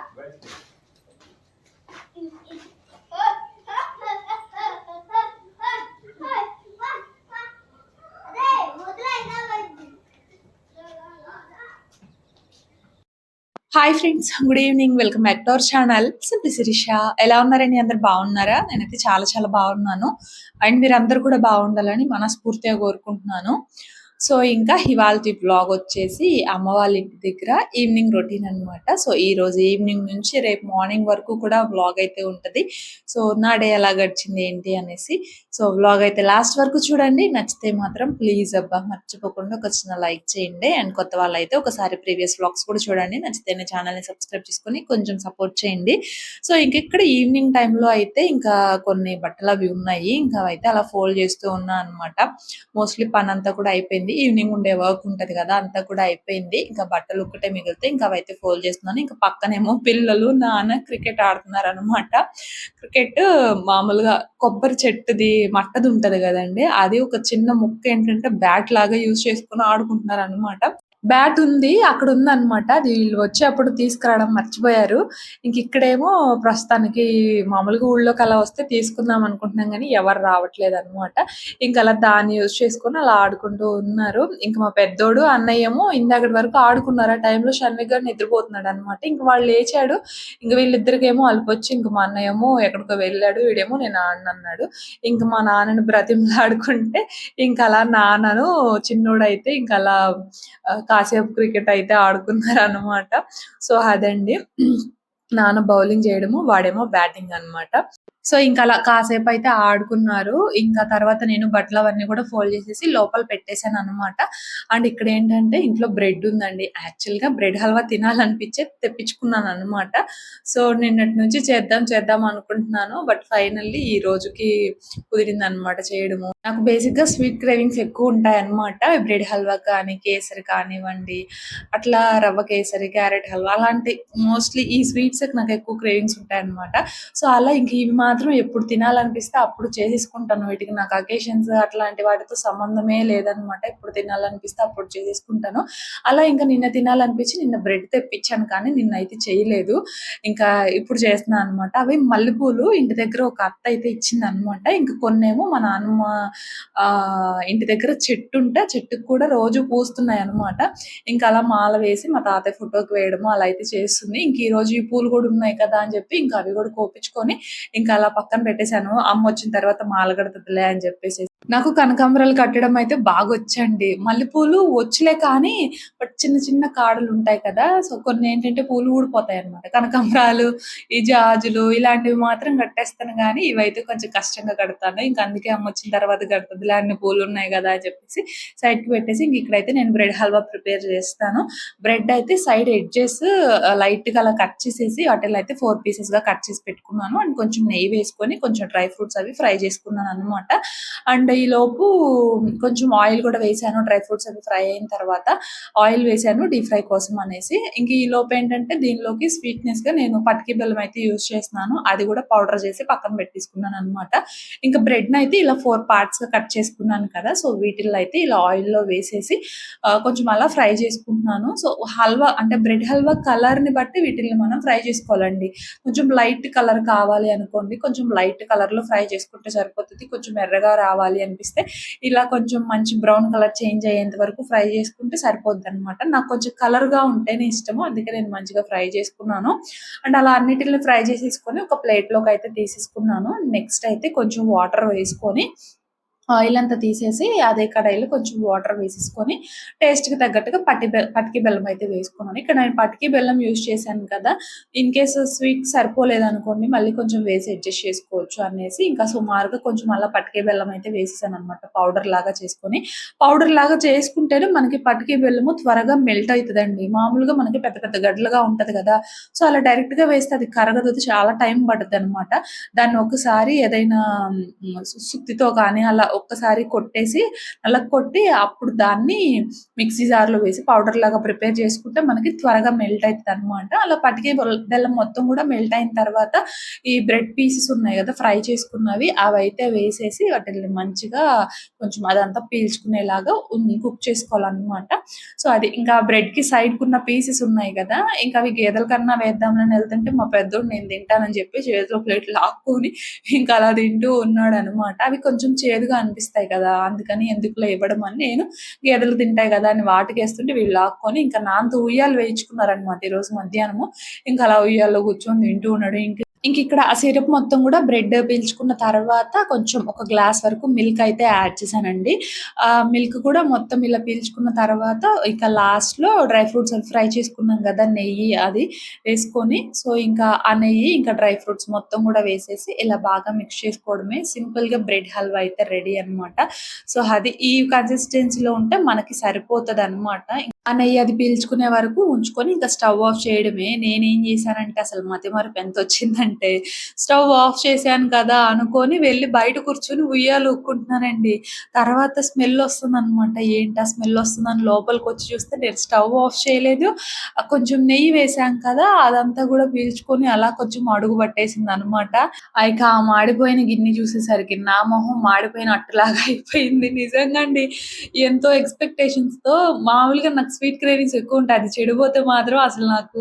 Hi friends, good evening. Welcome back to our channel simply Shirisha. ఎలా ఉన్నారండి? అందరు బాగున్నారా? నేనైతే చాలా చాలా బాగున్నాను. అండ్ మీరందరూ కూడా బాగుండాలని మనస్ఫూర్తిగా కోరుకుంటున్నాను. సో ఇంకా ఇవాల్టి వ్లాగ్ వచ్చేసి అమ్మ వాళ్ళ ఇంటి దగ్గర ఈవినింగ్ రొటీన్ అన్నమాట. సో ఈ రోజు ఈవినింగ్ నుంచి రేపు మార్నింగ్ వరకు కూడా వ్లాగ్ అయితే ఉంటది. సో నా డే ఎలా గడిచింది ఏంటి అనేసి. సో వ్లాగ్ అయితే లాస్ట్ వరకు చూడండి. నచ్చితే మాత్రం ప్లీజ్ అబ్బా మర్చిపోకుండా ఒక చిన్న లైక్ చేయండి. అండ్ కొత్త వాళ్ళైతే ఒకసారి ప్రీవియస్ వ్లాగ్స్ కూడా చూడండి. నచ్చితేనే ఛానల్ని సబ్స్క్రైబ్ చేసుకొని కొంచెం సపోర్ట్ చేయండి. సో ఇంక ఇక్కడ ఈవినింగ్ టైంలో అయితే ఇంకా కొన్ని బట్టలు అవి ఉన్నాయి. ఇంకా అయితే అలా ఫోల్డ్ చేస్తూ ఉన్నా అనమాట. మోస్ట్లీ పని అంతా కూడా అయిపోయింది. ఈవినింగ్ ఉండే వర్క్ ఉంటది కదా, అంతా కూడా అయిపోయింది. ఇంకా బట్టలు ఒక్కటే మిగిలితే ఇంకా అవైతే ఫోల్డ్ చేస్తున్నాను. ఇంకా పక్కనేమో పిల్లలు నాన్న క్రికెట్ ఆడుతున్నారు అనమాట. క్రికెట్ మామూలుగా కొబ్బరి చెట్టుది మట్టది ఉంటది కదండి, అది ఒక చిన్న ముక్క ఏంటంటే బ్యాట్ లాగా యూజ్ చేసుకుని ఆడుకుంటున్నారు అనమాట. బ్యాట్ ఉంది అక్కడ ఉందన్నమాట. అది వీళ్ళు వచ్చేప్పుడు తీసుకురావడం మర్చిపోయారు. ఇంక ఇక్కడేమో ప్రస్తుతానికి మామూలుగా ఊళ్ళోకి అలా వస్తే తీసుకుందాం అనుకుంటున్నాం కానీ ఎవరు రావట్లేదు అనమాట. ఇంకా అలా దాన్ని యూజ్ చేసుకొని అలా ఆడుకుంటూ ఉన్నారు. ఇంకా మా పెద్దోడు అన్నయ్యేమో ఇందాకటి వరకు ఆడుకున్నారు. ఆ టైంలో షన్విక్ గారు నిద్రపోతున్నాడు అనమాట. ఇంక వాళ్ళు లేచాడు. ఇంక వీళ్ళిద్దరికేమో అలుపొచ్చి ఇంక మా అన్నయ్యేమో ఎక్కడికో వెళ్ళాడు, వీడేమో నేను ఆడనన్నాడు. ఇంక మా నాన్నని బ్రతిమలాడుకుంటే ఇంక అలా నాన్నను చిన్నోడైతే ఇంక అలా కాసేపు క్రికెట్ అయితే ఆడుకున్నారనమాట. సో అదండి. నాన్న బౌలింగ్ చేయడము, వాడేమో బ్యాటింగ్ అన్నమాట. సో ఇంక అలా కాసేపు అయితే ఆడుకున్నారు. ఇంకా తర్వాత నేను బట్టలు అవన్నీ కూడా ఫోల్డ్ చేసేసి లోపల పెట్టేసాను అనమాట. అండ్ ఇక్కడ ఏంటంటే ఇంట్లో బ్రెడ్ ఉందండి. యాక్చువల్‌గా బ్రెడ్ హల్వా తినాలనిపించే తెప్పించుకున్నాను అనమాట. సో నిన్నటి నుంచి చేద్దాం అనుకుంటున్నాను. బట్ ఫైనల్లీ ఈ రోజుకి కుదిరిందనమాట చేయడము. నాకు బేసిక్‌గా స్వీట్ క్రేవింగ్స్ ఎక్కువ ఉంటాయన్నమాట. బ్రెడ్ హల్వా కానీ, కేసరి కానివ్వండి, అట్లా రవ్వ కేసరి, క్యారెట్ హల్వా అలాంటి మోస్ట్‌లీ ఈ స్వీట్స్‌కి నాకు ఎక్కువ క్రేవింగ్స్ ఉంటాయన్నమాట. సో అలా ఇంక ఇవి మాత్రం ఎప్పుడు తినాలనిపిస్తే అప్పుడు చేసేసుకుంటాను. వీటికి నాకు అకేషన్స్ అట్లాంటి వాటితో సంబంధమే లేదనమాట. ఎప్పుడు తినాలనిపిస్తే అప్పుడు చేసేసుకుంటాను. అలా ఇంకా నిన్న తినాలనిపించి నిన్న బ్రెడ్ తెప్పించాను కానీ నిన్నైతే చేయలేదు. ఇంకా ఇప్పుడు చేస్తున్నాను అనమాట. అవి మల్లెపూలు ఇంటి దగ్గర ఒక అత్త అయితే ఇచ్చిందనమాట. ఇంక కొన్నేమో మా నాన్నమ్మ ఇంటి దగ్గర చెట్టు ఉంటే ఆ చెట్టుకి కూడా రోజు పూస్తున్నాయన్నమాట. ఇంకా అలా మాల వేసి మా తాతయ్య ఫోటోకి వేయడము అలా అయితే చేస్తుంది. ఇంక ఈ రోజు ఈ పూలు కూడా ఉన్నాయి కదా అని చెప్పి ఇంకా అవి కూడా కోపించుకొని ఇంకా అలా పక్కన పెట్టేశాను. అమ్మ వచ్చిన తర్వాత మాల కడుతుందిలే అని చెప్పేసి. నాకు కనకాంబరాలు కట్టడం అయితే బాగా వచ్చండి. మల్లెపూలు వచ్చులే కానీ బట్ చిన్న చిన్న కాడలు ఉంటాయి కదా, సో కొన్ని ఏంటంటే పూలు ఊడిపోతాయి అనమాట. కనకాంబరాలు, ఈ జాజులు ఇలాంటివి మాత్రం కట్టేస్తాను కానీ ఇవైతే కొంచెం కష్టంగా కడతాను. ఇంకా అందుకే అమ్మ వచ్చిన తర్వాత కడుతుందిలే, అన్ని పూలు ఉన్నాయి కదా అని చెప్పేసి సైడ్కి పెట్టేసి ఇంక ఇక్కడైతే నేను బ్రెడ్ హల్వా ప్రిపేర్ చేస్తాను. బ్రెడ్ అయితే సైడ్ ఎడ్జెస్ లైట్‌గా అలా కట్ చేసేసి వాటిలో అయితే 4 పీసెస్‌గా కట్ చేసి పెట్టుకున్నాను. అండ్ కొంచెం నెయ్యి వేసుకొని కొంచెం డ్రై ఫ్రూట్స్ అవి ఫ్రై చేసుకున్నాను అనమాట. అండ్ ఈలోపు కొంచెం ఆయిల్ కూడా వేసాను. డ్రై ఫ్రూట్స్ అవి ఫ్రై అయిన తర్వాత ఆయిల్ వేసాను డీప్ ఫ్రై కోసం అనేసి. ఇంక ఈలోపు ఏంటంటే దీనిలోకి స్వీట్‌నెస్‌గా నేను పటికి బెల్లం అయితే యూజ్ చేస్తున్నాను. అది కూడా పౌడర్ చేసి పక్కన పెట్టేసుకున్నాను అనమాట. ఇంకా బ్రెడ్‌ని అయితే ఇలా 4 పార్ట్స్‌గా కట్ చేసుకున్నాను కదా, సో వీటిల్లో అయితే ఇలా ఆయిల్‌లో వేసేసి కొంచెం అలా ఫ్రై చేసుకుంటున్నాను. సో హల్వా అంటే బ్రెడ్ హల్వా కలర్‌ని బట్టి వీటిల్ని మనం ఫ్రై చేసుకోవాలండి. కొంచెం లైట్ కలర్ కావాలి అనుకోండి, కొంచెం లైట్ కలర్‌లో ఫ్రై చేసుకుంటే సరిపోతది. కొంచెం ఎర్రగా రావాలి అనిపిస్తే ఇలా కొంచెం మంచి బ్రౌన్ కలర్ చేంజ్ అయ్యేంత వరకు ఫ్రై చేసుకుంటే సరిపోద్దనమాట. నాకు కొంచెం కలర్‌గా ఉంటేనే ఇష్టము. అందుకే నేను మంచిగా ఫ్రై చేసుకున్నాను. అండ్ అలా అన్నిటిని ఫ్రై చేసేసుకొని ఒక ప్లేట్‌లోకి అయితే తీసేసుకున్నాను. నెక్స్ట్ అయితే కొంచెం వాటర్ వేసుకొని ఆయిల్ అంతా తీసేసి అదే కడాయిలో కొంచెం వాటర్ వేసేసుకొని టేస్ట్‌కి తగ్గట్టుగా పటికి బెల్లం అయితే వేసుకున్నాను. ఇక్కడ నేను పటికి బెల్లం యూజ్ చేశాను కదా, ఇన్ కేస్ స్వీట్ సరిపోలేదనుకోండి మళ్ళీ కొంచెం వేసి అడ్జస్ట్ చేసుకోవచ్చు అనేసి ఇంకా సుమారుగా కొంచెం అలా పటికి బెల్లం అయితే వేసేసాననమాట. పౌడర్ లాగా చేసుకొని. పౌడర్ లాగా చేసుకుంటేనే మనకి పటికి బెల్లము త్వరగా మెల్ట్ అయితదండి. మామూలుగా మనకి పెద్ద పెద్ద గడ్డలుగా ఉంటది కదా, సో అలా డైరెక్ట్‌గా వేస్తే అది కరగదు. అది చాలా టైం పడుద్దనమాట. దాన్ని ఒకసారి ఏదైనా సుత్తితో కానీ అలా ఒక్కసారి కొట్టేసి నల్లగా కొట్టి అప్పుడు దాన్ని మిక్సీ జార్‌లో వేసి పౌడర్ లాగా ప్రిపేర్ చేసుకుంటే మనకి త్వరగా మెల్ట్ అయితదనమాట. అలా పటికే బెల్లం మొత్తం కూడా మెల్ట్ అయిన తర్వాత ఈ బ్రెడ్ పీసెస్ ఉన్నాయి గదా! ఫ్రై చేసుకున్నవి అవైతే వేసేసి వాటిల్ని మంచిగా కొంచెం అదంతా పీల్చుకునేలాగా కుక్ చేసుకోవాలనమాట. సో, అది ఇంకా బ్రెడ్‌కి సైడ్‌కున్న పీసెస్ ఉన్నాయి గదా! ఇంకా అవి గేదెల కన్నా వేద్దాంలని ఎళ్తుంటే మా పెద్దోడు నేను తింటానని చెప్పి చేతిలో ప్లేట్ లాక్కొని ఇంకా అలా తింటూ ఉన్నాడనమాట. అవి కొంచెం చేదుగా అనిపిస్తాయి కదా! అందుకని ఎందుకులే ఇవ్వడం అని నేను గేదెలు తింటాయి గదా! అని వాటికేస్తుంటే వీళ్ళు లాక్కొని ఇంకా నాన్నతో ఉయ్యాల వేయించుకున్నారనమాట ఈరోజు మధ్యాహ్నము. ఇంకా అలా ఉయ్యాల్లో కూర్చొని తింటూ ఉన్నాడు. ఇంకిక్కడ ఆ సిరప్ మొత్తం గూడా బ్రెడ్ పీల్చుకున్న తర్వాత కొంచెం ఒక గ్లాస్ వరకు మిల్క్ అయితే యాడ్ చేశానండి. మిల్క్ కూడా మొత్తం ఇలా పీల్చుకున్న తర్వాత ఇక లాస్ట్‌లో డ్రై ఫ్రూట్స్ అవి ఫ్రై చేసుకున్నాం గదా! నెయ్యి అది వేసుకొని సో, ఇంకా ఆ నెయ్యి ఇంకా డ్రై ఫ్రూట్స్ మొత్తం గూడా వేసేసి ఇలా బాగా మిక్స్ చేసుకోవడమే. సింపుల్‌గా బ్రెడ్ హల్వా అయితే రెడీ అనమాట. సో, అది ఈ కన్సిస్టెన్సీలో ఉంటే మనకి సరిపోతదనమాట. ఆ నెయ్యి అది పీల్చుకునే వరకు ఉంచుకొని ఇంకా స్టవ్ ఆఫ్ చేయడమే. నేనేం చేశానంటే అసలు మతిమరుపు ఎంతొచ్చిందంటే స్టవ్ ఆఫ్ చేశాను కదా అనుకోని వెళ్లి బయట కూర్చొని ఉయ్యాల ఊక్కుంటున్నానండి. తర్వాత స్మెల్ వస్తుందనమాట. ఏంటా స్మెల్ వస్తుందని లోపలికొచ్చి చూస్తే నేను స్టవ్ ఆఫ్ చేయలేదు. కొంచెం నెయ్యి వేశాం కదా! అదంతా గూడా పీల్చుకొని అలా కొంచెం అడుగు పట్టేసిందనమాట. ఇక ఆ మాడిపోయిన గిన్నె చూసేసరికి నా మొహం మాడిపోయిన అట్టులాగా అయిపోయింది. నిజంగా అండి. ఎంతో ఎక్స్‌పెక్టేషన్స్‌తో మామూలుగా నాకు స్వీట్ క్రేవింగ్స్ ఎక్కువుంటాయి. అది చెడిపోతే మాత్రం అసలు నాకు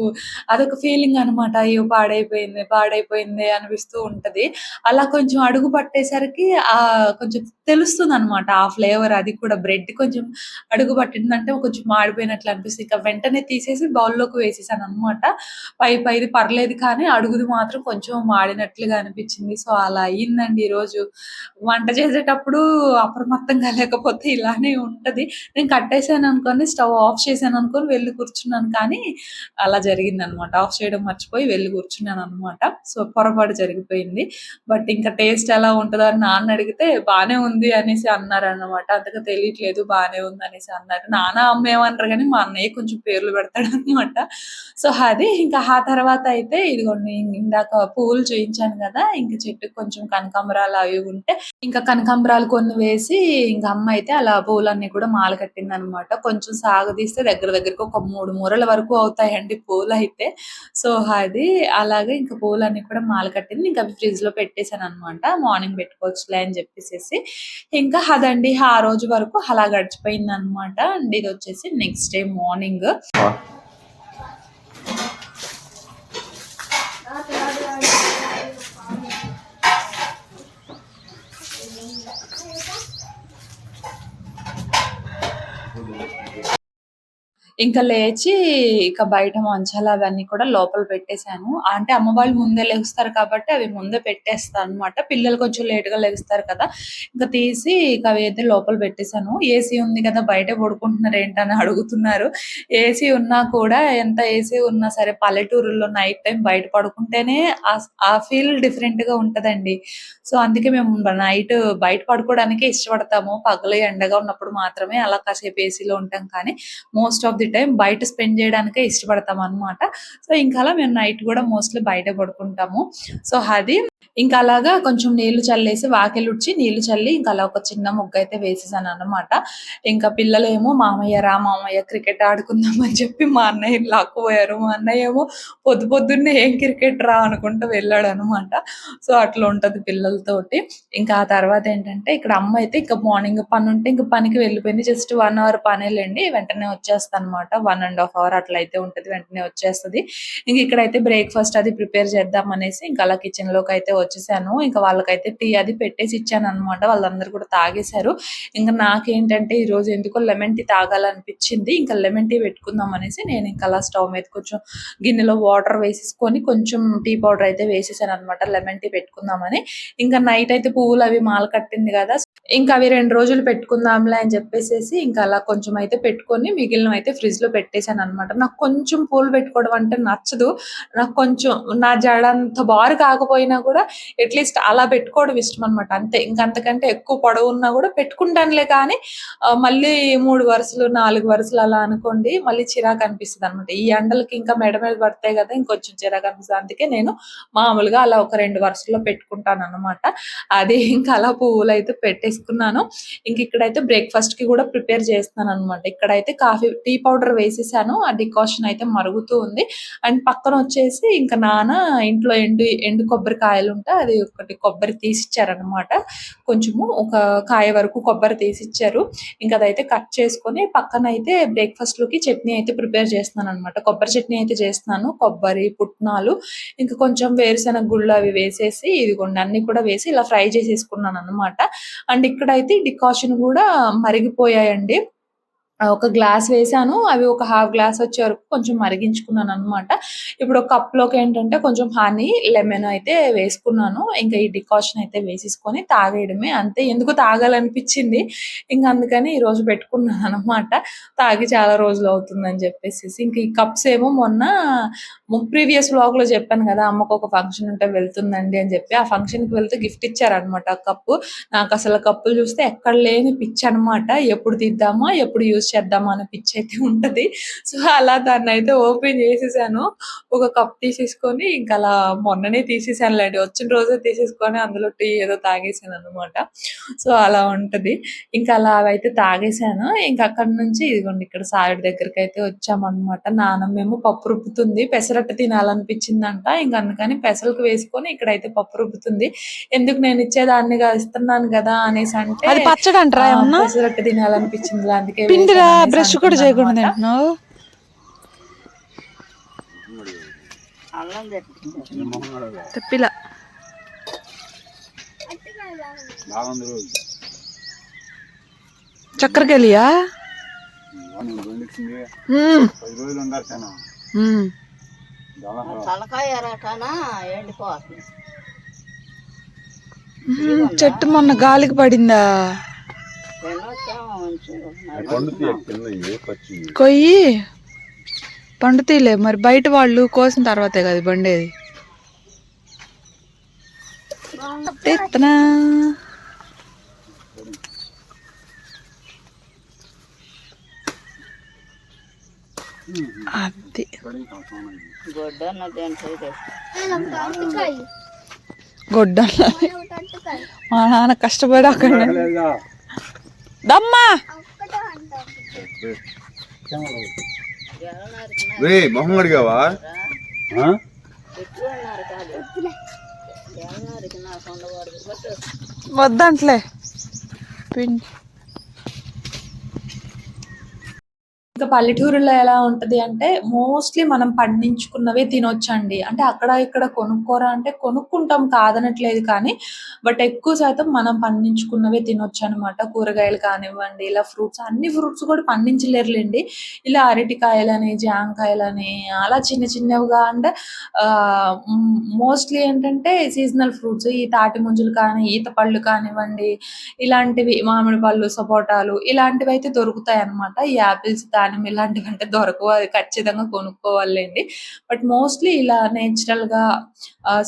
అదొక ఫీలింగ్ అనమాట. అయ్యో! పాడైపోయింది, పాడైపోయిందే అనిపిస్తూ ఉంటది. అలా కొంచెం అడుగు పట్టేసరికి కొంచెం తెలుస్తుందనమాట. ఆ ఫ్లేవర్ అది కూడా బ్రెడ్ కొంచెం అడుగు పట్టిందంటే కొంచెం మాడిపోయినట్లు అనిపిస్తది. ఇక వెంటనే తీసేసి బౌల్‌లోకి వేసేసాననమాట. పైది పర్లేదు కానీ అడుగుది మాత్రం కొంచెం మాడినట్లుగా అనిపిచ్చింది. సో, అలా అయిందండి ఈరోజు. వంట చేసేటప్పుడు అప్రమత్తంగా లేకపోతే ఇలానే ఉంటది. నేను కట్టేసాననుకోని స్టవ్ ఆఫ్ చేశాననుకోని వెళ్లి కూర్చున్నాను కానీ, అలా జరిగిందనమాట. ఆఫ్ చేయడం మర్చిపోయి వెళ్లి కూర్చున్నాననమాట. సో, పొరపాటు జరిగిపోయింది. బట్ ఇంకా టేస్ట్ ఎలా ఉంటదో అని నాన్నడిగితే బానే ఉంది అనేసి అన్నారనమాట. అంతగా తెలియట్లేదు బానే ఉందనేసి అన్నారు. నాన్న, అమ్మ ఏమనరు గానీ మా అన్నయ్య కొంచెం పేర్లు పెడతాడనమాట. సో, అది ఇంకా ఆ తర్వాత అయితే ఇదిగోండి ఇందాక పువ్వులు చూయించాను గదా! ఇంక చెట్టుకి కొంచెం కనకాంబరాలు అవి ఉంటే ఇంకా కనకాంబరాలు కొన్ని వేసి ఇంక అమ్మ అయితే అలా పూలన్నీ కూడా మాల కట్టిందనమాట. కొంచెం సాగదీస్తే దగ్గర దగ్గరగా ఒక 3 మూరల వరకు అవుతాయండి పూలైతే. సో, అది అలాగే ఇంక పూలన్నీ కూడా మాల కట్టింది. ఇంక అవి ఫ్రిడ్జ్‌లో పెట్టేసాననమాట. మార్నింగ్ పెట్టుకోవచ్చులే అని చెప్పేసేసి. ఇంకా అదండి ఆ రోజు వరకు అలా గడిచిపోయిందనమాట. అండ్ ఇదొచ్చేసి నెక్స్ట్ డే మార్నింగ్. ఇంకా లేచి ఇక బయట మంచాలు అవన్నీ కూడా లోపల పెట్టేసాను. అంటే అమ్మ వాళ్ళు ముందే లెగుస్తారు కాబట్టి అవి ముందే పెట్టేస్తా అనమాట. పిల్లలు కొంచెం లేట్‌గా లెగుస్తారు కదా! ఇంక తీసి ఇక అవైతే లోపల పెట్టేసాను. ఏసీ ఉంది కదా! బయటే పడుకుంటున్నారు ఏంటని అడుగుతున్నారు. ఏసీ ఉన్నా కూడా ఎంత ఏసీ ఉన్నా సరే పల్లెటూరుల్లో నైట్ టైమ్ బయట పడుకుంటేనే ఆ ఫీల్ డిఫరెంట్‌గా ఉంటదండి. సో, అందుకే మేము నైట్ బయట పడుకోవడానికే ఇష్టపడతాము. పగలు ఎండగా ఉన్నప్పుడు మాత్రమే అలా కాసేపు ఏసీలో ఉంటాం కానీ మోస్ట్ ఆఫ్ ది టైమ్ బయట స్పెండ్ చేయడానికే ఇష్టపడతామనమాట. సో, ఇంకలా మేము నైట్ గూడా మోస్ట్‌లీ బయటే పడుకుంటాము. సో, అది ఇంకా అలాగా కొంచెం నీళ్లు చల్లేసి వాకిలుడ్చి నీళ్లు చల్లి ఇంకా అలా ఒక చిన్న ముగ్గయితే వేసేసాననమాట. ఇంకా పిల్లలేమో మామయ్య రా మామయ్య క్రికెట్ ఆడుకుందాం అని చెప్పి మా అన్నయ్యని లాక్కుపోయారు. మా అన్నయ్య ఏమో పొద్దున్నే ఏం క్రికెట్ రా అనుకుంటూ వెళ్ళాడనమాట. సో, అట్లా ఉంటది పిల్లలతోటి. ఇంకా ఆ తర్వాతేంటంటే ఇక్కడ అమ్మ అయితే ఇంక మార్నింగ్ పనుంటే ఇంక పనికి వెళ్ళిపోయింది. జస్ట్ 1 అవర్ పనేలెండి. వెంటనే వచ్చేస్తదనమాట. 1 ½ అవర్ అట్లయితే ఉంటది. వెంటనే వచ్చేస్తది. ఇంక ఇక్కడైతే బ్రేక్‌ఫాస్ట్ అది ప్రిపేర్ చేద్దామనేసి ఇంక అలా కిచెన్‌లోకైతే వచ్చేసాను. ఇంక వాళ్ళకైతే టీ అది పెట్టేసి ఇచ్చాననమాట. వాళ్ళందరూ కూడా తాగేశారు. ఇంక నాకేంటంటే ఈరోజు ఎందుకో లెమన్ టీ తాగాలనిపిచ్చింది. ఇంక లెమన్ టీ పెట్టుకుందాం అనేసి నేను ఇంక అలా స్టవ్ మీద కొంచెం గిన్నెలో వాటర్ వేసేసుకొని కొంచెం టీ పౌడర్ అయితే వేసేసాననమాట. Lemon tea పెట్టుకుందామని. ఇంక నైట్ అయితే పువ్వులవి మాల కట్టింది గదా! ఇంక అవి 2 రోజులు పెట్టుకుందాంలే అని చెప్పేసేసి ఇంక అలా కొంచెం అయితే పెట్టుకొని మిగిలినవైతే ఫ్రిడ్జ్‌లో పెట్టేసాననమాట. నాకు కొంచెం పూలు పెట్టుకోవడం అంటే నచ్చదు. నాకు కొంచెం నా జడ అంత బారు కాకపోయినా కూడా అట్లీస్ట్ అలా పెట్టుకోవడం ఇష్టం అనమాట. అంతే, ఇంకంతకంటే ఎక్కువ పొడవు ఉన్నా కూడా పెట్టుకుంటానులే కానీ మళ్ళీ 3 వరుసలు 4 వరుసలు అలా అనుకోండి మళ్ళీ చిరాకు అనిపిస్తుంది అనమాట. ఈ ఎండలకి ఇంకా మెడ మీద పడతాయి కదా, ఇంకొంచెం చిరాకు అనిపిస్తుంది. అందుకే నేను మామూలుగా అలా ఒక 2 వరుసల్లో పెట్టుకుంటాను అనమాట. అది ఇంకా అలా పువ్వులు అయితే పెట్టేసుకున్నాను. ఇంక ఇక్కడైతే బ్రేక్ఫాస్ట్ కి కూడా ప్రిపేర్ చేస్తున్నాను అనమాట. ఇక్కడైతే టీ పౌడర్ వేసేసాను, ఆ డికాషన్ అయితే మరుగుతూ ఉంది. అండ్ పక్కన వచ్చేసి ఇంకా నాన్న ఇంట్లో ఎండు కొబ్బరికాయలు ఉంటే అది ఒకటి కొబ్బరి తీసిచ్చారనమాట. కొంచెము ఒక కాయ వరకు కొబ్బరి తీసిచ్చారు. ఇంకా అదైతే కట్ చేసుకొని పక్కన అయితే బ్రేక్ఫాస్ట్ లోకి చట్నీ అయితే ప్రిపేర్ చేస్తున్నాను అనమాట. కొబ్బరి చట్నీ అయితే చేస్తున్నాను. కొబ్బరి, పుట్నాలు, ఇంకా కొంచెం వేరుశెనగ గుళ్ళు అవి వేసేసి ఇదిగోండి అన్ని కూడా వేసి ఇలా ఫ్రై చేసేసుకున్నాను అనమాట. అండ్ ఇక్కడైతే డికాషన్ కూడా మరిగిపోయాయండి. ఒక గ్లాస్ వేసాను, అవి ఒక హాఫ్ గ్లాస్ వచ్చే వరకు కొంచెం మరిగించుకున్నాను అనమాట. ఇప్పుడు ఒక కప్లోకి ఏంటంటే కొంచెం హనీ, లెమన్ అయితే వేసుకున్నాను. ఇంకా ఈ డికాషన్ అయితే వేసేసుకొని తాగేయడమే అంతే. ఎందుకు తాగాలనిపించింది, ఇంకా అందుకని ఈ రోజు పెట్టుకున్నాను అనమాట. తాగి చాలా రోజులు అవుతుందని చెప్పేసి. ఇంక ఈ కప్స్ ఏమో మొన్న ప్రీవియస్ వ్లాగ్ లో చెప్పాను కదా, అమ్మకు ఒక ఫంక్షన్ ఉంటే వెళ్తుందండి అని చెప్పి. ఆ ఫంక్షన్ కి వెళ్తే గిఫ్ట్ ఇచ్చారనమాట ఆ కప్పు. నాకు అసలు కప్పులు చూస్తే ఎక్కడ లేని పిచ్చి అనమాట. ఎప్పుడు తీద్దామా, ఎప్పుడు యూజ్ చేద్దామా అనే పిచ్చి అయితే ఉంటది. సో అలా దాన్ని అయితే ఓపెన్ చేసేసాను. ఒక కప్ తీసేసుకొని ఇంకా అలా మొన్ననే తీసేసానులేండి, వచ్చిన రోజే తీసేసుకొని అందులో టీ ఏదో తాగేసాను అనమాట. సో అలా ఉంటది. ఇంకా అలా అవైతే తాగేసాను. ఇంకా అక్కడ నుంచి ఇదిగోండి ఇక్కడ సాయిడ్ దగ్గరికి అయితే వచ్చామన్నమాట. నానమ్మేమో పప్పు రుబ్బుతుంది, పెసరట్టు తినాలనిపించిందంట. ఇంకా అందుకని పెసలకు వేసుకొని ఇక్కడైతే పప్పు రుబ్బుతుంది. ఎందుకు నేను ఇచ్చేదాన్నిగా ఇస్తున్నాను కదా అనేసి అంటే, అది పచ్చడి అంటారా ఏమన్నా, పెసరట్టు తినాలనిపించింది అందుకే పిండిరా బ్రష్ కూడా చేయకుండా తింటున్నావు. తెప్పిలా చక్కెరకెళ్ళియా చెట్టు మొన్న గాలికి పడిందా, కొయ్యి పండుతీలే మరి. బయట వాళ్ళు కోసిన తర్వాతే కదా బండేది. అది గొడ్డ మా నాన్న కష్టపడి అక్కడ దమ్మా మొహం అడిగావా? వద్దంట్లే పిండి. ఇంకా పల్లెటూరులో ఎలా ఉంటది అంటే మోస్ట్లీ మనం పండించుకున్నవే తినొచ్చండి. అంటే అక్కడ ఇక్కడ కొనుక్కోరా అంటే కొనుక్కుంటాం, కాదనట్లేదు కానీ బట్ ఎక్కువ శాతం మనం పండించుకున్నవే తినొచ్చు అనమాట. కూరగాయలు కానివ్వండి, ఇలా ఫ్రూట్స్, అన్ని ఫ్రూట్స్ కూడా పండించలేరులేండి. ఇలా అరటికాయలని, జాంకాయలని అలా చిన్న చిన్నవిగా అంటే మోస్ట్లీ ఏంటంటే సీజనల్ ఫ్రూట్స్, ఈ తాటి ముంజలు కానీ, ఈత పళ్ళు కానివ్వండి, ఇలాంటివి మామిడి పళ్ళు, సపోటాలు ఇలాంటివి అయితే దొరుకుతాయి అనమాట. ఈ యాపిల్స్, దానిమ్మ ఇలాంటివంటే దొరకవు, అది ఖచ్చితంగా కొనుక్కోవాలండి. బట్ మోస్ట్లీ ఇలా నేచురల్ గా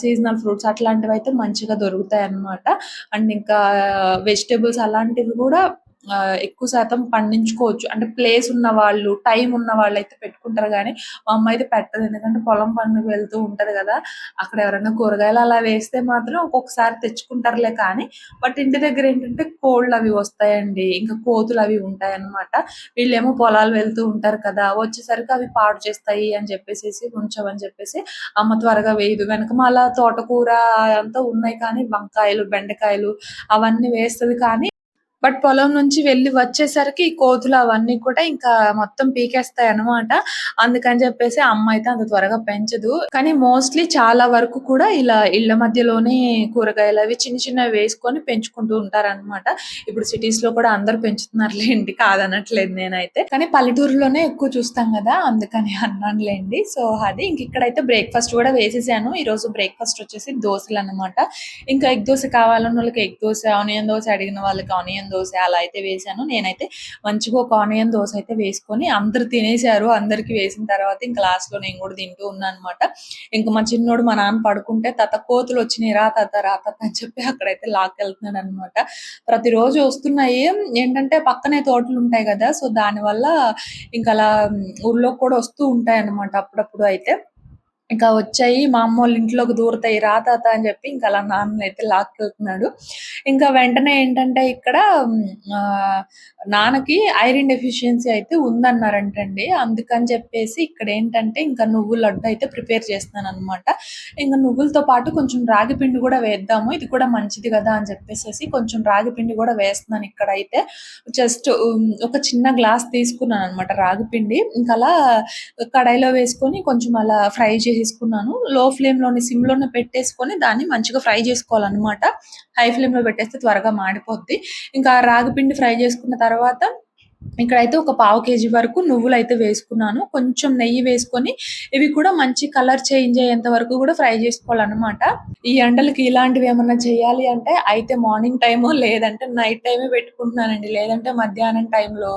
సీజనల్ ఫ్రూట్స్ అట్లాంటివైతే మంచిగా దొరుకుతాయి అన్నమాట. అండ్ ఇంకా వెజిటేబుల్స్ అలాంటివి కూడా ఎక్కువ శాతం పండించుకోవచ్చు. అంటే ప్లేస్ ఉన్న వాళ్ళు, టైం ఉన్న వాళ్ళు అయితే పెట్టుకుంటారు కానీ మా అమ్మ అయితే పెట్టదు. ఎందుకంటే పొలం పనులకు వెళ్తూ ఉంటది కదా, అక్కడ ఎవరైనా కూరగాయలు అలా వేస్తే మాత్రం ఒక్కొక్కసారి తెచ్చుకుంటారులే కానీ బట్ ఇంటి దగ్గర ఏంటంటే కోళ్ళు అవి వస్తాయండి, ఇంకా కోతులు అవి ఉంటాయి అన్నమాట. వీళ్ళేమో పొలాలు వెళ్తూ ఉంటారు కదా, వచ్చేసరికి అవి పాడు చేస్తాయి అని చెప్పేసి ఉంచమని చెప్పేసి అమ్మ త్వరగా వేయదు. వెనకమాల తోటకూర అంతా ఉన్నాయి కానీ వంకాయలు, బెండకాయలు అవన్నీ వేస్తది కానీ బట్ పొలం నుంచి వెళ్ళి వచ్చేసరికి ఈ కోతులు అవన్నీ కూడా ఇంకా మొత్తం పీకేస్తాయి అన్నమాట. అందుకని చెప్పేసి అమ్మ అయితే అంత త్వరగా పెంచదు. కానీ మోస్ట్లీ చాలా వరకు కూడా ఇలా ఇళ్ల మధ్యలోనే కూరగాయలు అవి చిన్న చిన్నవి వేసుకొని పెంచుకుంటూ ఉంటారన్నమాట. ఇప్పుడు సిటీస్ లో కూడా అందరు పెంచుతున్నారులేండి, కాదనట్లేదు నేనైతే. కానీ పల్లెటూరులోనే ఎక్కువ చూస్తాం కదా, అందుకని అన్నానులేండి. సో అది ఇంక ఇక్కడైతే బ్రేక్ఫాస్ట్ కూడా వేసేసాను. ఈ రోజు బ్రేక్ఫాస్ట్ వచ్చేసి దోశలు అన్నమాట. ఇంకా ఎగ్ దోశ కావాలన్న వాళ్ళకి ఎగ్ దోశ, ఆనియన్ దోశ అడిగిన వాళ్ళకి ఆనియన్ దోస అలా అయితే వేశాను. నేనైతే మంచిగా ఒక ఆనియన్ దోస అయితే వేసుకొని అందరూ తినేసారు. అందరికి వేసిన తర్వాత ఇంక లాస్ట్‌లో నేను కూడా తింటూ ఉన్నానన్నమాట. ఇంక మా చిన్నోడు మా నాన్న పడుకుంటే "తాత కోతులొచ్చినాయి రా తాత, రా తాత" అని చెప్పి అక్కడైతే లాక్కెళ్తున్నాడన్నమాట. ప్రతిరోజు వస్తున్నాయి. ఏంటంటే పక్కనే తోటలుంటాయి గదా! సో, దానివల్ల ఇంకలా ఊర్లోకి కూడా వస్తూ ఉంటాయన్నమాట అప్పుడప్పుడు అయితే. ఇంకా వచ్చాయి మా అమ్మోళ్ళ ఇంట్లోకి దూరతాయి రా తాత అని చెప్పి ఇంకా అలా నాన్ననైతే లాక్కెళ్తున్నాడు. ఇంకా వెంటనే ఏంటంటే ఇక్కడ ఆహ్, నాన్నకి ఐరన్ డెఫిషియన్సీ అయితే ఉందన్నారంటండి. అందుకని చెప్పేసి ఇక్కడేంటంటే ఇంకా నువ్వుల లడ్డు అయితే ప్రిపేర్ చేస్తున్నాననమాట. ఇంక నువ్వులతో పాటు కొంచెం రాగి పిండి కూడా వేద్దాము. ఇది కూడా మంచిది కదా అని చెప్పేసేసి కొంచెం రాగి పిండి కూడా వేస్తున్నాను ఇక్కడైతే. జస్ట్ ఒక చిన్న గ్లాస్ తీసుకున్నాననమాట రాగి పిండి. ఇంకలా కడాయిలో వేసుకొని కొంచెం అలా ఫ్రై చేసేసుకున్నాను. లో ఫ్లేమ్‌లోనే సిమ్‌లోనే పెట్టేసుకొని దాన్ని మంచిగా ఫ్రై చేసుకోవాలనమాట. హై ఫ్లేమ్‌లో పెట్టేస్తే త్వరగా మాడిపోద్ది. ఇంకా రాగి పిండి ఫ్రై చేసుకున్న తర్వాత ఇక్కడైతే ఒక పావు కేజీ వరకు నువ్వులైతే వేసుకున్నాను. కొంచెం నెయ్యి వేసుకొని ఇవి కూడా మంచి కలర్ చేంజ్ అయ్యేంత వరకు కూడా ఫ్రై చేసుకోవాలనమాట. ఈ ఎండలకి ఇలాంటివేమన్నా చేయాలి అంటే అయితే మార్నింగ్ టైము లేదంటే నైట్ టైమే పెట్టుకుంటున్నానండి. లేదంటే మధ్యాహ్నం టైంలో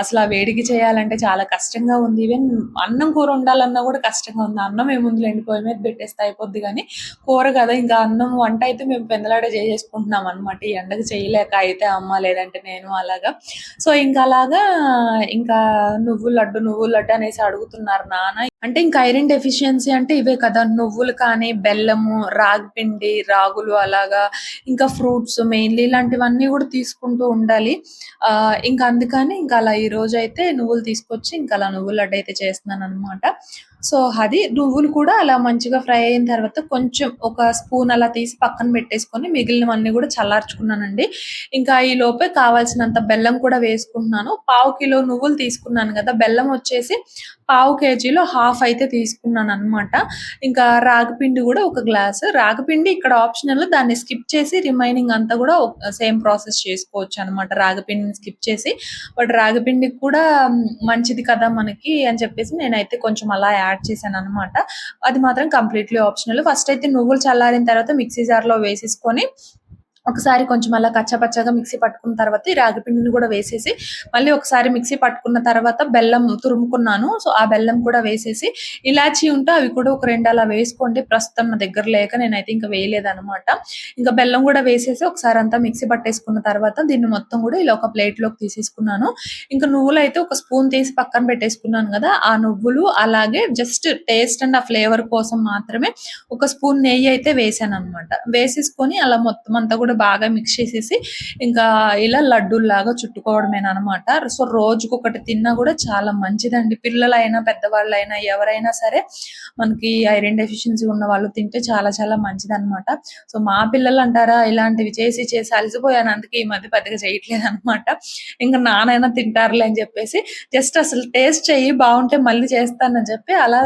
అసల ఆ వేడికి చేయాలంటే చాలా కష్టంగా ఉంది. ఈవెన్ అన్నం కూర వండాలన్నా కూడా కష్టంగా ఉంది. అన్నం ఏముందిలేండి పొయ్యి మీద పెట్టేస్తే అయిపోద్ది గానీ, కూర కదా! ఇంకా అన్నం వంట అయితే మేము పెందలాడే చేసేసుకుంటున్నామనమాట. ఈ ఎండకి చేయలేక అయితే అమ్మ లేదంటే నేను అలాగా. సో, ఇంకలాగా ఇంకా నువ్వుల లడ్డు అనేసి అడుగుతున్నారు నాన్న. అంటే ఇంకా ఐరన్ డెఫిషియన్సీ అంటే ఇవే కదా! నువ్వులు కానీ, బెల్లము, రాగి పిండి, రాగులు అలాగా ఇంకా ఫ్రూట్స్ మెయిన్‌లీ ఇలాంటివన్నీ గూడా తీసుకుంటూ ఉండాలి. ఇంకా అందుకని ఇంకా అలా ఈరోజైతే నువ్వులు తీసుకొచ్చి ఇంకా అలా నువ్వుల లడ్డయితే చేస్తున్నాననమాట. సో, అది నువ్వులు కూడా అలా మంచిగా ఫ్రై అయిన తర్వాత కొంచెం ఒక స్పూన్ అలా తీసి పక్కన పెట్టేసుకొని మిగిలినవన్నీ గూడా చల్లార్చుకున్నానండి. ఇంకా ఈలోపే కావాల్సినంత బెల్లం కూడా వేసుకుంటున్నాను. పావు కిలో నువ్వులు తీసుకున్నాను గదా! బెల్లం వచ్చేసి పావు కేజీలో హాఫ్ అయితే తీసుకున్నాననమాట. ఇంకా రాగిపిండి గూడా ఒక గ్లాసు. రాగిపిండి ఇక్కడ ఆప్షనల్ దాన్ని స్కిప్ చేసి రిమైనింగ్ అంతా గూడా సేమ్ ప్రాసెస్ చేసుకోవచ్చనమాట. రాగిపిండిని స్కిప్ చేసి. బట్ రాగిపిండికి కూడా మంచిది కదా మనకి అని చెప్పేసి నేనైతే కొంచెం అలా యాడ్ చేశాననమాట. అది మాత్రం కంప్లీట్‌లీ ఆప్షనల్. ఫస్ట్ అయితే నువ్వులు చల్లారిన తర్వాత మిక్సీ జార్‌లో వేసేసుకొని ఒకసారి కొంచెం అలా కచ్చాపచ్చాగా మిక్సీ పట్టుకున్న తర్వాత ఈ రాగి పిండిని కూడా వేసేసి, మళ్ళీ ఒకసారి మిక్సీ పట్టుకున్న తర్వాత బెల్లం తురుముకున్నాను. సో, ఆ బెల్లం కూడా వేసేసి, ఇలాచీ ఉంటే అవి కూడా ఒక 2 అలా వేసుకోండి. ప్రస్తుతం నా దగ్గర లేక నేనైతే ఇంక వేయలేదనమాట. ఇంక బెల్లం కూడా వేసేసి ఒకసారి అంతా మిక్సీ పట్టేసుకున్న తర్వాత దీన్ని మొత్తం కూడా ఇలా ఒక ప్లేట్‌లోకి తీసేసుకున్నాను. ఇంక నువ్వులైతే ఒక స్పూన్ తీసి పక్కన పెట్టేసుకున్నాను గదా! ఆ నువ్వులు అలాగే జస్ట్ టేస్ట్ అండ్ ఆ ఫ్లేవర్ కోసం మాత్రమే ఒక స్పూన్ నెయ్యి అయితే వేశాననమాట. వేసేసుకొని అలా మొత్తం అంతా కూడా బాగా మిక్స్ చేసేసి ఇంకా ఇలా లడ్డూల్లాగా చుట్టుకోవడమేననమాట. సో, రోజుకొకటి తిన్నా కూడా చాలా మంచిదండి. పిల్లలైనా, పెద్దవాళ్ళైనా ఎవరైనా సరే మనకి ఐరన్ డెఫిషియన్సీ ఉన్న వాళ్ళు తింటే చాలా చాలా మంచిదనమాట. సో, మా పిల్లలంటారా ఇలాంటివి చేసి చేసి అలసిపోయాను. అందుకే ఈ మధ్య పెద్దగా చేయట్లేదనమాట. ఇంక నాన్నైనా తింటారులే అని చెప్పేసి జస్ట్ అసలు టేస్ట్ చెయ్యి బావుంటే మళ్ళీ చేస్తానని చెప్పి అలా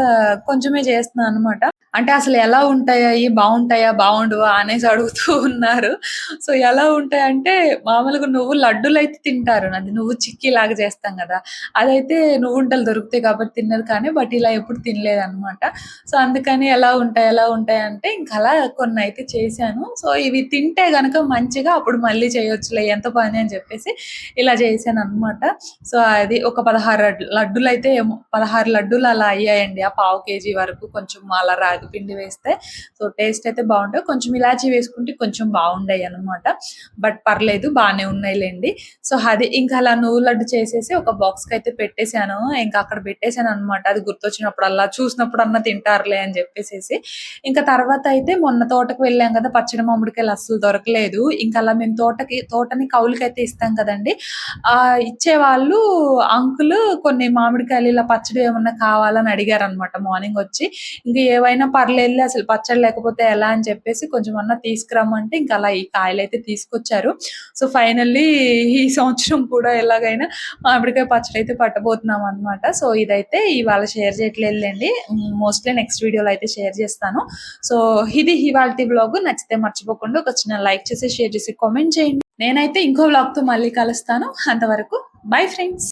కొంచెమే చేస్తున్నాననమాట. అంటే అసలు ఎలా ఉంటాయి? బావుంటాయా? బావుండవా? అనేసి అడుగుతూ ఉన్నారు. సో, ఎలా ఉంటాయంటే మామూలుగా నువ్వు లడ్డూలైతే తింటారు. అది నువ్వు చిక్కీలాగా చేస్తాం గదా! అదైతే నువ్వుండలు దొరుకుతాయి కాబట్టి తిన్నది కానీ, బట్ ఇలా ఎప్పుడు తినలేదనమాట. సో, అందుకని ఎలా ఉంటాయి అంటే ఇంకలా కొన్నైతే చేశాను. సో, ఇవి తింటే గనక మంచిగా అప్పుడు మళ్ళీ చేయొచ్చులే ఎంత పని అని చెప్పేసి ఇలా చేశాననమాట. సో, అది ఒక 16 లడ్డూలైతే ఏమో 16 లడ్డూలు అలా అయ్యాయండి. ఆ పావు కేజీ వరకు కొంచెం అలా రాగి పిండి వేస్తే. సో, టేస్ట్ అయితే బావుంటాయి. కొంచెం ఇలాచీ వేసుకుంటే కొంచెం బావుండాయనమాట. బట్ పర్లేదు బానే ఉన్నాయిలెండి. సో, అది ఇంకా అలా నువ్వుల లడ్డు చేసేసి ఒక బాక్స్‌కైతే పెట్టేసాను. ఇంకా అక్కడ పెట్టేసాననమాట. అది గుర్తొచ్చినప్పుడల్లా, చూసినప్పుడన్నా తింటారులే అని జెప్పేసేసి. ఇంకా తర్వాత అయితే మొన్న తోటకి వెళ్ళాం గదా! పచ్చడి మామిడికాయలు అస్సలు దొరకలేదు. ఇంకా అలా మేము తోటని కౌలుకైతే ఇస్తాం కదండీ! ఇచ్చేవాళ్ళు అంకులు కొన్ని మామిడికాయలు ఇలా పచ్చడి ఏమన్నా కావాలని అడిగారనమాట మార్నింగొచ్చి. ఇంక ఏవైనా పర్లేదులే అసలు పచ్చడి లేకపోతే ఎలా అని చెప్పేసి కొంచెమన్నా తీసుకురమ్మంటే ఇంక అలా ఈ కాయలైతే తీసుకొచ్చారు. సో, ఫైనల్లీ ఈ సంవత్సరం కూడా ఎలాగైనా మామిడికాయ పచ్చడైతే పట్టబోతున్నామనమాట. సో, ఇదైతే ఇవాళ షేర్ చేయట్లేదులెండి. మోస్ట్‌లీ నెక్స్ట్ వీడియోలో అయితే షేర్ చేస్తాను. సో, ఇది ఇవాల్టి వ్లాగు. నచ్చితే మర్చిపోకుండా ఒక చిన్న లైక్ చేసి, షేర్ చేసి, కామెంట్ చేయండి. నేనైతే ఇంకో వ్లాగ్‌తో మళ్ళీ కలుస్తాను. అంతవరకు బై ఫ్రెండ్స్.